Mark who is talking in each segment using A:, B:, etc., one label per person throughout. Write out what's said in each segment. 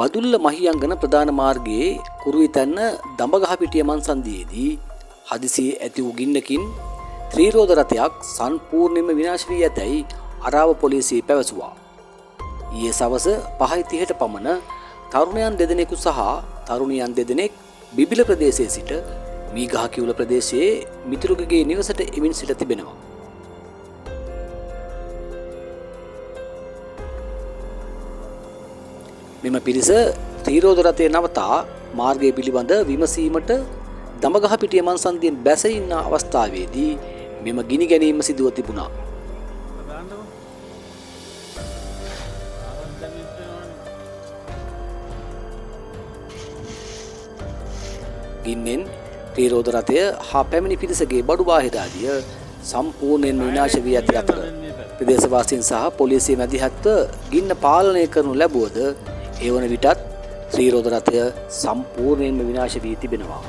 A: බදුල්ල මහියංගන ප්‍රධාන මාර්ගයේ කුරුවිතැන්න දඹගහපිටිය මංසන්ධියේදී හදිසියේ ඇති වූ ගින්නකින් ත්‍රිරෝද රථයක් සම්පූර්ණයෙන්ම විනාශ වී ඇතැයි අරාව පොලිසිය පැවසුවා. ඊයේ සවස 5:30ට පමණ තරුණයන් දෙදෙනෙකු සහ තරුණියන් දෙදෙනෙක් බිබිල ප්‍රදේශයේ සිට මීගහකිවුල ප්‍රදේශයේ මිතුරුකගේ නිවසට එමින් සිට තිබෙනවා. මෙම පිරිස ත්‍රිරෝද රථය නවතා මාර්ගය පිළිබඳ විමසීමට දඹගහපිටිය මංසන්ධියෙන් බැස ඉන්න අවස්ථාවේදී මෙම ගිනි ගැනීම සිදුව තිබුණා. ගින්නෙන් ත්‍රිරෝද රථය හා පැමිණි පිරිසගේ බඩු බාහිර ආදිය සම්පූර්ණයෙන්ම විනාශ වී ඇති අතර ප්‍රදේශවාසීන් සහ පොලිසිය මැදිහත්ව ගින්න පාලනය කරනු ලැබුවද ඒ වන විටත් ත්‍රිරෝද රථය සම්පූර්ණයෙන්ම විනාශ වී තිබෙනවා.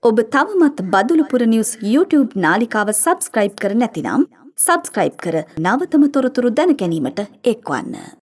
B: ඔබ තවමත් බදුලුපුර නිවුස් YouTube නාලිකාව සබස්ක්‍රයිබ් කර නැතිනම් සබස්ක්‍රයිබ් කර නවතම තොරතුරු දැන ගැනීමට එක්වන්න.